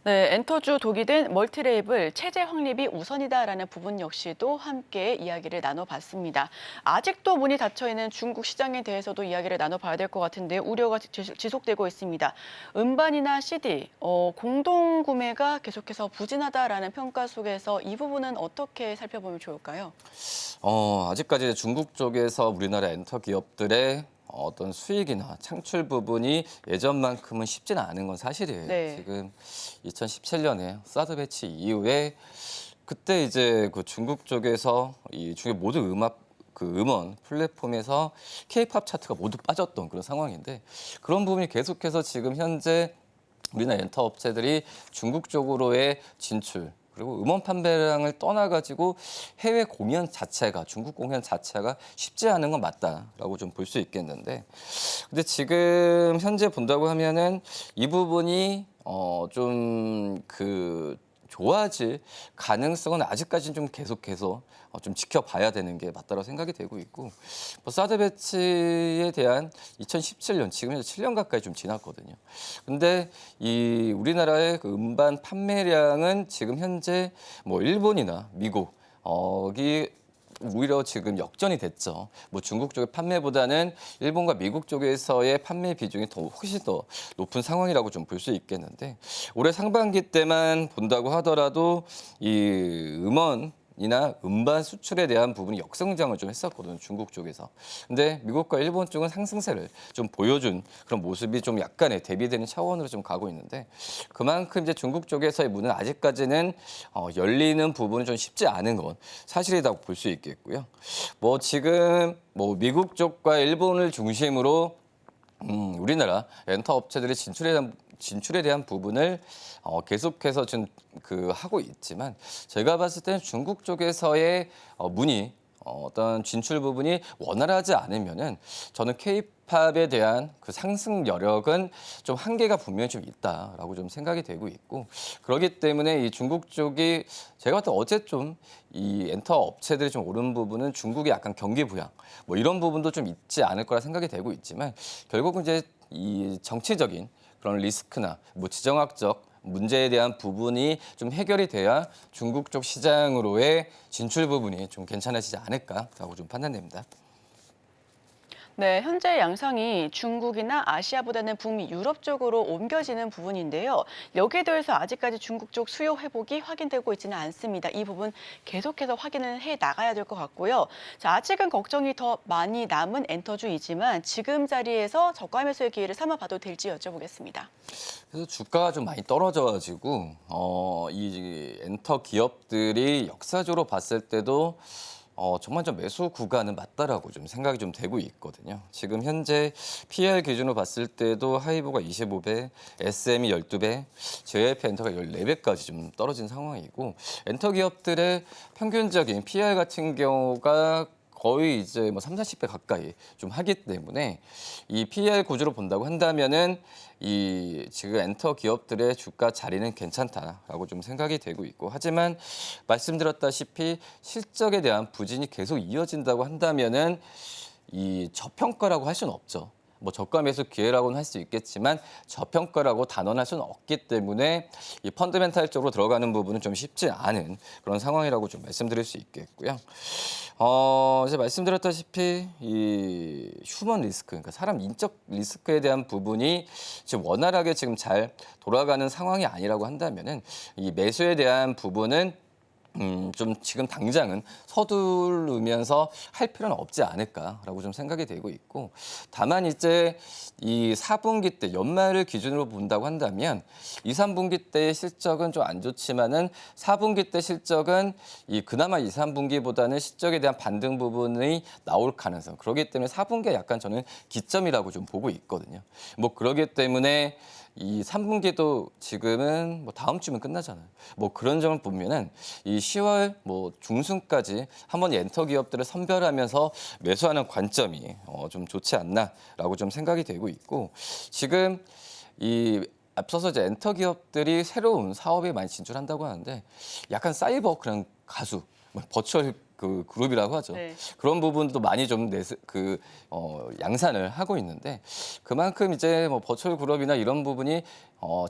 네, 엔터주 독이 된 멀티레이블 체제 확립이 우선이다라는 부분 역시도 함께 이야기를 나눠봤습니다. 아직도 문이 닫혀있는 중국 시장에 대해서도 이야기를 나눠봐야 될 것 같은데 우려가 지속되고 있습니다. 음반이나 CD, 공동 구매가 계속해서 부진하다라는 평가 속에서 이 부분은 어떻게 살펴보면 좋을까요? 아직까지 중국 쪽에서 우리나라 엔터 기업들의 어떤 수익이나 창출 부분이 예전만큼은 쉽지는 않은 건 사실이에요. 네. 지금 2017년에 사드 배치 이후에 그때 이제 그 중국 쪽에서 이 중국 모든 음원 플랫폼에서 K-팝 차트가 모두 빠졌던 그런 상황인데 그런 부분이 계속해서 지금 현재 우리나라 엔터 업체들이 중국 쪽으로의 진출 그리고 음원 판매량을 떠나가지고 해외 공연 자체가 중국 공연 자체가 쉽지 않은 건 맞다라고 좀 볼 수 있겠는데 근데 지금 현재 본다고 하면은 이 부분이 좀 좋아질 가능성은 아직까지는 좀 계속해서 좀 지켜봐야 되는 게 맞다고 생각이 되고 있고 뭐 사드 배치에 대한 2017년 지금 현재 7년 가까이 좀 지났거든요. 근데 이 우리나라의 그 음반 판매량은 지금 현재 뭐 일본이나 미국 이 오히려 지금 역전이 됐죠. 뭐 중국 쪽의 판매보다는 일본과 미국 쪽에서의 판매 비중이 훨씬 더 높은 상황이라고 좀 볼 수 있겠는데 올해 상반기 때만 본다고 하더라도 이 음원이나 음반 수출에 대한 부분이 역성장을 좀 했었거든요. 중국 쪽에서. 근데 미국과 일본 쪽은 상승세를 좀 보여준 그런 모습이 좀 약간의 대비되는 차원으로 좀 가고 있는데 그만큼 이제 중국 쪽에서의 문은 아직까지는 열리는 부분은 좀 쉽지 않은 건 사실이라고 볼 수 있겠고요. 뭐 지금 뭐 미국 쪽과 일본을 중심으로 우리나라 엔터 업체들의 진출에 대한 부분을 계속해서 좀 하고 있지만 제가 봤을 때는 중국 쪽에서의 문의 어떤 진출 부분이 원활하지 않으면은 저는 K-팝에 대한 그 상승 여력은 좀 한계가 분명히 좀 있다라고 좀 생각이 되고 있고 그렇기 때문에 이 중국 쪽이 제가 봤을 때 어제 좀 이 엔터 업체들이 좀 오른 부분은 중국의 약간 경기 부양 뭐 이런 부분도 좀 있지 않을 거라 생각이 되고 있지만 결국은 이제 이 정치적인 그런 리스크나 뭐 지정학적 문제에 대한 부분이 좀 해결이 돼야 중국 쪽 시장으로의 진출 부분이 좀 괜찮아지지 않을까라고 좀 판단됩니다. 네, 현재 양상이 중국이나 아시아보다는 북미, 유럽 쪽으로 옮겨지는 부분인데요. 여기에 대해서 아직까지 중국 쪽 수요 회복이 확인되고 있지는 않습니다. 이 부분 계속해서 확인을 해 나가야 될 것 같고요. 자, 아직은 걱정이 더 많이 남은 엔터주이지만 지금 자리에서 저가 매수의 기회를 삼아봐도 될지 여쭤보겠습니다. 그래서 주가가 좀 많이 떨어져가지고 이 엔터 기업들이 역사적으로 봤을 때도 정말 좀 매수 구간은 맞다라고 좀 생각이 좀 되고 있거든요. 지금 현재 PER 기준으로 봤을 때도 하이브가 25배, SM이 12배, JYP 엔터가 14배까지 좀 떨어진 상황이고 엔터 기업들의 평균적인 PER 같은 경우가 거의 이제 뭐 30, 40배 가까이 좀 하기 때문에 이 PER 구조로 본다고 한다면은 이 지금 엔터 기업들의 주가 자리는 괜찮다라고 좀 생각이 되고 있고, 하지만 말씀드렸다시피 실적에 대한 부진이 계속 이어진다고 한다면은 이 저평가라고 할 수는 없죠. 뭐 저가 매수 기회라고는 할 수 있겠지만 저평가라고 단언할 수는 없기 때문에 이 펀드멘탈적으로 들어가는 부분은 좀 쉽지 않은 그런 상황이라고 좀 말씀드릴 수 있겠고요. 이제 말씀드렸다시피 이 휴먼 리스크, 그러니까 사람 인적 리스크에 대한 부분이 지금 원활하게 지금 잘 돌아가는 상황이 아니라고 한다면은 이 매수에 대한 부분은 좀 지금 당장은 서두르면서 할 필요는 없지 않을까라고 좀 생각이 되고 있고, 다만 이제 이 4분기 때 연말을 기준으로 본다고 한다면 2, 3분기 때의 실적은 좀 안 좋지만은 4분기 때 실적은 이 그나마 2, 3분기보다는 실적에 대한 반등 부분이 나올 가능성, 그렇기 때문에 4분기가 약간 저는 기점이라고 좀 보고 있거든요. 뭐 그렇기 때문에 이 3분기도 지금은 뭐 다음 주면 끝나잖아요. 뭐 그런 점을 보면은 이 10월 뭐 중순까지 한번 엔터 기업들을 선별하면서 매수하는 관점이 좀 좋지 않나라고 좀 생각이 되고 있고, 지금 이 앞서서 이제 엔터 기업들이 새로운 사업에 많이 진출한다고 하는데 약간 사이버 그런 가수, 뭐 버추얼 그 그룹이라고 하죠. 네. 그런 부분도 많이 좀 양산을 하고 있는데, 그만큼 이제 뭐 버추얼 그룹이나 이런 부분이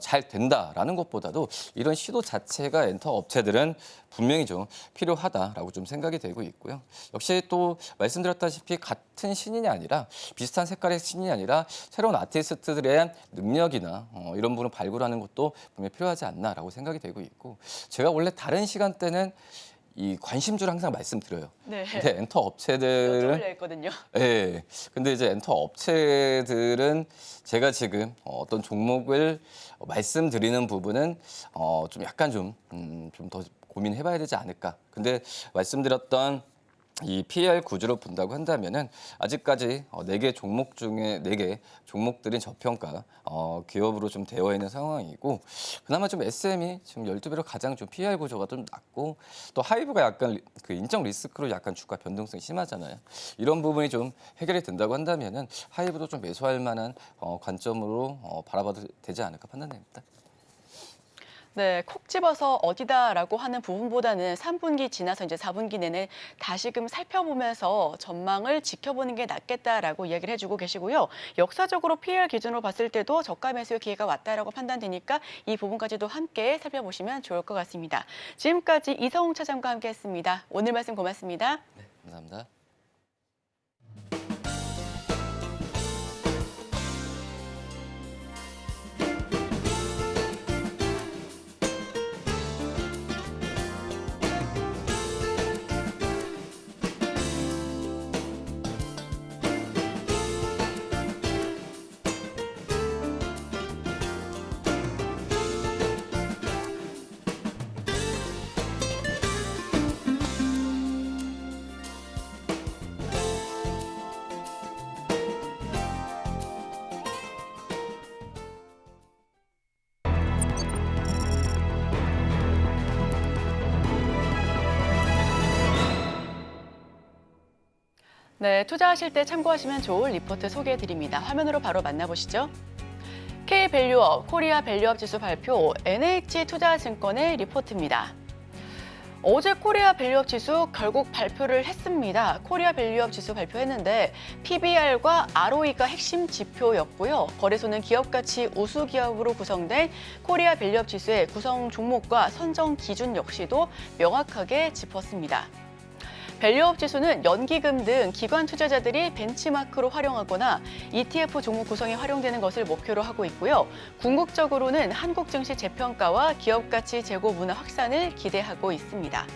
잘 된다라는 것보다도 이런 시도 자체가 엔터 업체들은 분명히 좀 필요하다라고 좀 생각이 되고 있고요. 역시 또 말씀드렸다시피 같은 신인이 아니라 비슷한 색깔의 신인이 아니라 새로운 아티스트들의 능력이나 이런 부분을 발굴하는 것도 분명히 필요하지 않나라고 생각이 되고 있고, 제가 원래 다른 시간대는 이 관심주를 항상 말씀드려요. 네. 근데 엔터 업체들은 여쭤보려 했거든요. 네. 근데 이제 엔터 업체들은 제가 지금 어떤 종목을 말씀드리는 부분은 좀 약간 좀 더 고민해봐야 되지 않을까. 근데 말씀드렸던 이 PER 구조로 본다고 한다면은 아직까지 4개 종목 중에 4개 종목들이 저평가 기업으로 좀 되어 있는 상황이고, 그나마 좀 SM이 지금 12배로 가장 좀 PER 구조가 좀 낮고, 또 하이브가 약간 그 인적 리스크로 약간 주가 변동성이 심하잖아요. 이런 부분이 좀 해결이 된다고 한다면은 하이브도 좀 매수할 만한 관점으로 바라봐도 되지 않을까 판단됩니다. 네, 콕 집어서 어디다라고 하는 부분보다는 3분기 지나서 이제 4분기 내내 다시금 살펴보면서 전망을 지켜보는 게 낫겠다라고 이야기를 해주고 계시고요. 역사적으로 PER 기준으로 봤을 때도 저가 매수의 기회가 왔다라고 판단되니까 이 부분까지도 함께 살펴보시면 좋을 것 같습니다. 지금까지 이성웅 차장과 함께했습니다. 오늘 말씀 고맙습니다. 네, 감사합니다. 네, 투자하실 때 참고하시면 좋을 리포트 소개해드립니다. 화면으로 바로 만나보시죠. K밸류업, 코리아 밸류업 지수 발표, NH투자증권의 리포트입니다. 어제 코리아 밸류업 지수 결국 발표를 했습니다. 코리아 밸류업 지수 발표했는데 PBR과 ROE가 핵심 지표였고요. 거래소는 기업가치 우수 기업으로 구성된 코리아 밸류업 지수의 구성 종목과 선정 기준 역시도 명확하게 짚었습니다. 밸류업 지수는 연기금 등 기관 투자자들이 벤치마크로 활용하거나 ETF 종목 구성에 활용되는 것을 목표로 하고 있고요. 궁극적으로는 한국 증시 재평가와 기업 가치 제고 문화 확산을 기대하고 있습니다.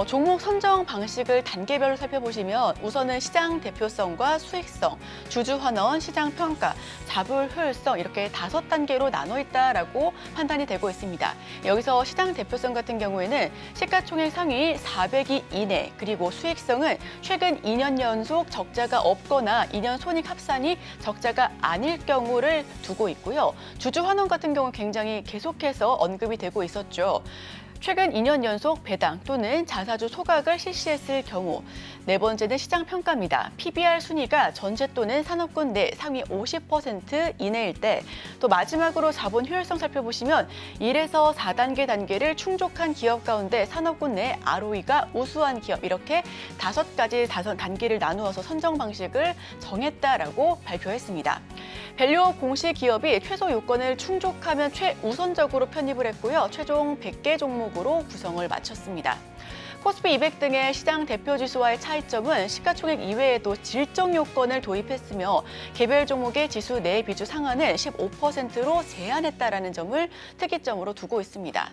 종목 선정 방식을 단계별로 살펴보시면 우선은 시장 대표성과 수익성, 주주 환원, 시장 평가, 자본 효율성 이렇게 5단계로 나눠 있다라고 판단이 되고 있습니다. 여기서 시장 대표성 같은 경우에는 시가총액 상위 400위 이내, 그리고 수익성은 최근 2년 연속 적자가 없거나 2년 손익 합산이 적자가 아닐 경우를 두고 있고요. 주주 환원 같은 경우 굉장히 계속해서 언급이 되고 있었죠. 최근 2년 연속 배당 또는 자사주 소각을 실시했을 경우, 네 번째는 시장 평가입니다. PBR 순위가 전체 또는 산업군 내 상위 50% 이내일 때, 또 마지막으로 자본 효율성 살펴보시면 1에서 4단계 단계를 충족한 기업 가운데 산업군 내 ROE가 우수한 기업, 이렇게 5가지 단계를 나누어서 선정 방식을 정했다라고 발표했습니다. 밸류업 공시 기업이 최소 요건을 충족하면 최우선적으로 편입을 했고요. 최종 100개 종목으로 구성을 마쳤습니다. 코스피 200 등의 시장 대표 지수와의 차이점은 시가총액 이외에도 질적 요건을 도입했으며 개별 종목의 지수 내 비주 상한을 15%로 제한했다라는 점을 특이점으로 두고 있습니다.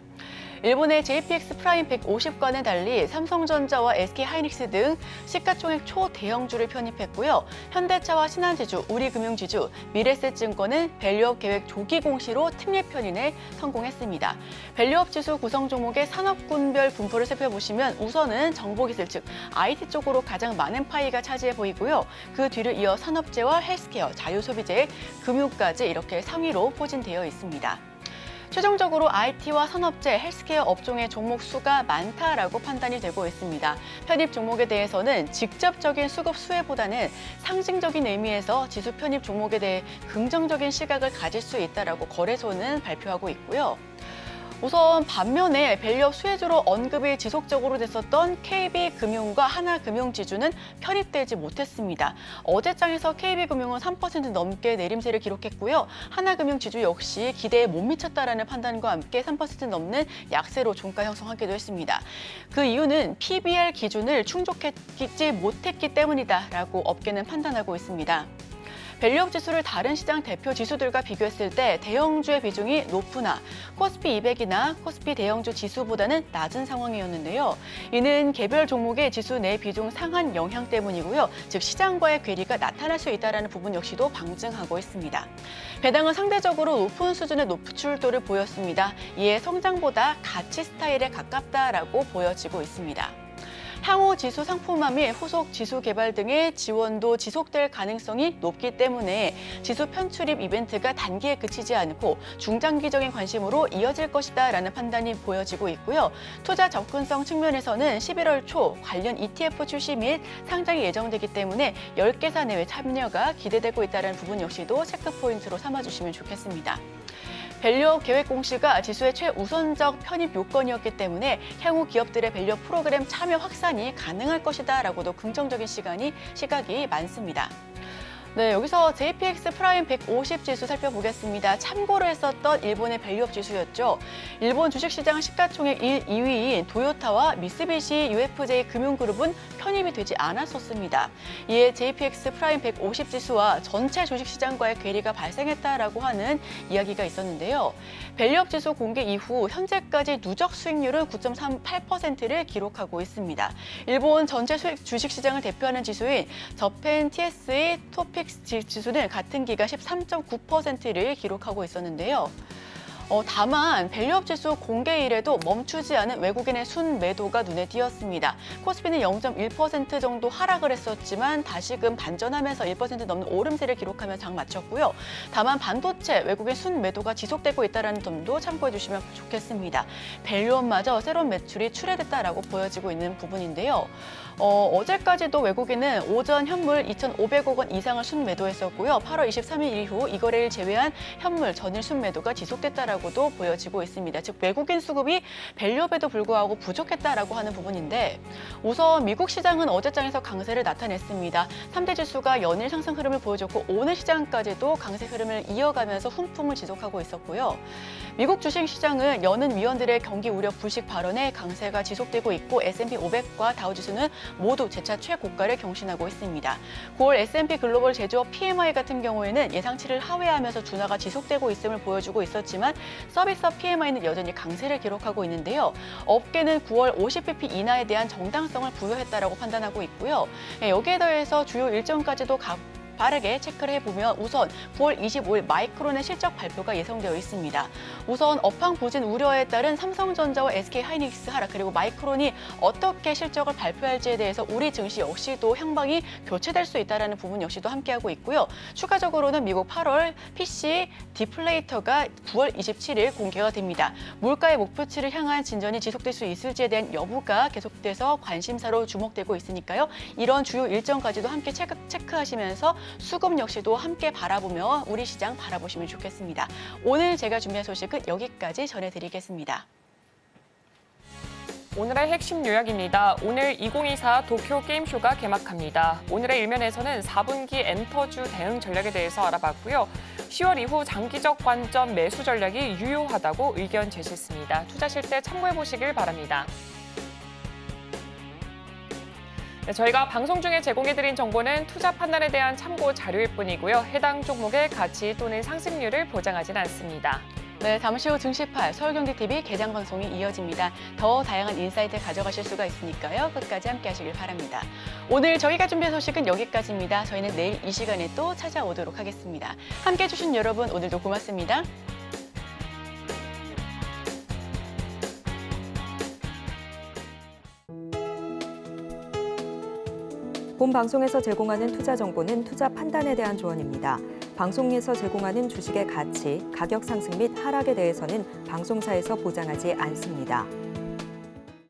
일본의 JPX 프라임 150과는 달리 삼성전자와 SK하이닉스 등 시가총액 초대형주를 편입했고요. 현대차와 신한지주, 우리금융지주, 미래셋증권은 밸류업 계획 조기 공시로 특례 편입에 성공했습니다. 밸류업 지수 구성 종목의 산업군별 분포를 살펴보시면 우선은 정보기술 즉 IT 쪽으로 가장 많은 파이가 차지해 보이고요. 그 뒤를 이어 산업재와 헬스케어, 자유소비재, 금융까지 이렇게 상위로 포진되어 있습니다. 최종적으로 IT와 산업재, 헬스케어 업종의 종목 수가 많다라고 판단이 되고 있습니다. 편입 종목에 대해서는 직접적인 수급 수혜보다는 상징적인 의미에서 지수 편입 종목에 대해 긍정적인 시각을 가질 수 있다라고 거래소는 발표하고 있고요. 우선 반면에 밸류업 수혜주로 언급이 지속적으로 됐었던 KB금융과 하나금융지주는 편입되지 못했습니다. 어제장에서 KB금융은 3% 넘게 내림세를 기록했고요. 하나금융지주 역시 기대에 못 미쳤다라는 판단과 함께 3% 넘는 약세로 종가 형성하기도 했습니다. 그 이유는 PBR 기준을 충족하지 못했기 때문이다라고 업계는 판단하고 있습니다. 밸류업 지수를 다른 시장 대표 지수들과 비교했을 때 대형주의 비중이 높으나 코스피 200이나 코스피 대형주 지수보다는 낮은 상황이었는데요. 이는 개별 종목의 지수 내 비중 상한 영향 때문이고요. 즉 시장과의 괴리가 나타날 수 있다는 부분 역시도 방증하고 있습니다. 배당은 상대적으로 높은 수준의 노출도를 보였습니다. 이에 성장보다 가치 스타일에 가깝다라고 보여지고 있습니다. 향후 지수 상품화 및 후속 지수 개발 등의 지원도 지속될 가능성이 높기 때문에 지수 편출입 이벤트가 단기에 그치지 않고 중장기적인 관심으로 이어질 것이다라는 판단이 보여지고 있고요. 투자 접근성 측면에서는 11월 초 관련 ETF 출시 및 상장이 예정되기 때문에 10개사 내외 참여가 기대되고 있다는 부분 역시도 체크포인트로 삼아주시면 좋겠습니다. 밸류업 계획 공시가 지수의 최우선적 편입 요건이었기 때문에 향후 기업들의 밸류업 프로그램 참여 확산이 가능할 것이다라고도 긍정적인 시각이 많습니다. 네, 여기서 JPX 프라임 150 지수 살펴보겠습니다. 참고로 했었던 일본의 밸류업 지수였죠. 일본 주식시장 시가총액 2위인 도요타와 미쓰비시 UFJ 금융그룹은 편입이 되지 않았었습니다. 이에 JPX 프라임 150 지수와 전체 주식시장과의 괴리가 발생했다라고 하는 이야기가 있었는데요. 밸류업 지수 공개 이후 현재까지 누적 수익률은 9.38%를 기록하고 있습니다. 일본 전체 주식시장을 대표하는 지수인 저펜 TS의 토픽 지수는 같은 기간 13.9%를 기록하고 있었는데요. 다만 밸류업 지수 공개일에도 멈추지 않은 외국인의 순매도가 눈에 띄었습니다. 코스피는 0.1% 정도 하락을 했었지만 다시금 반전하면서 1% 넘는 오름세를 기록하며 장 마쳤고요. 다만 반도체 외국인 순매도가 지속되고 있다는 점도 참고해 주시면 좋겠습니다. 밸류업마저 새로운 매출이 출회됐다라고 보여지고 있는 부분인데요. 어제까지도 외국인은 오전 현물 2,500억 원 이상을 순매도했었고요. 8월 23일 이후 이 거래일 제외한 현물 전일 순매도가 지속됐다라고도 보여지고 있습니다. 즉 외국인 수급이 밸류업에도 불구하고 부족했다라고 하는 부분인데 우선 미국 시장은 어제장에서 강세를 나타냈습니다. 3대 지수가 연일 상승 흐름을 보여줬고 오늘 시장까지도 강세 흐름을 이어가면서 훈풍을 지속하고 있었고요. 미국 주식시장은 여는 위원들의 경기 우려 불식 발언에 강세가 지속되고 있고 S&P 500과 다우지수는 모두 재차 최고가를 경신하고 있습니다. 9월 S&P 글로벌 제조업 PMI 같은 경우에는 예상치를 하회하면서 둔화가 지속되고 있음을 보여주고 있었지만 서비스업 PMI는 여전히 강세를 기록하고 있는데요. 업계는 9월 50bp 인하에 대한 정당성을 부여했다라고 판단하고 있고요. 여기에 더해서 주요 일정까지도 빠르게 체크를 해보면 우선 9월 25일 마이크론의 실적 발표가 예상되어 있습니다. 우선 업황 부진 우려에 따른 삼성전자와 SK하이닉스 하락 그리고 마이크론이 어떻게 실적을 발표할지에 대해서 우리 증시 역시도 향방이 교체될 수 있다는 부분 역시도 함께하고 있고요. 추가적으로는 미국 8월 PC 디플레이터가 9월 27일 공개가 됩니다. 물가의 목표치를 향한 진전이 지속될 수 있을지에 대한 여부가 계속돼서 관심사로 주목되고 있으니까요. 이런 주요 일정까지도 함께 체크하시면서 수급 역시도 함께 바라보며 우리 시장 바라보시면 좋겠습니다. 오늘 제가 준비한 소식은 여기까지 전해드리겠습니다. 오늘의 핵심 요약입니다. 오늘 2024 도쿄 게임쇼가 개막합니다. 오늘의 일면에서는 4분기 엔터주 대응 전략에 대해서 알아봤고요. 10월 이후 장기적 관점 매수 전략이 유효하다고 의견 제시했습니다. 투자하실 때 참고해보시길 바랍니다. 네, 저희가 방송 중에 제공해드린 정보는 투자 판단에 대한 참고 자료일 뿐이고요. 해당 종목의 가치 또는 상승률을 보장하진 않습니다. 네, 잠시 후 증시8 서울경제TV 개장 방송이 이어집니다. 더 다양한 인사이트 가져가실 수가 있으니까요. 끝까지 함께 하시길 바랍니다. 오늘 저희가 준비한 소식은 여기까지입니다. 저희는 내일 이 시간에 또 찾아오도록 하겠습니다. 함께해 주신 여러분 오늘도 고맙습니다. 본 방송에서 제공하는 투자 정보는 투자 판단에 대한 조언입니다. 방송에서 제공하는 주식의 가치, 가격 상승 및 하락에 대해서는 방송사에서 보장하지 않습니다.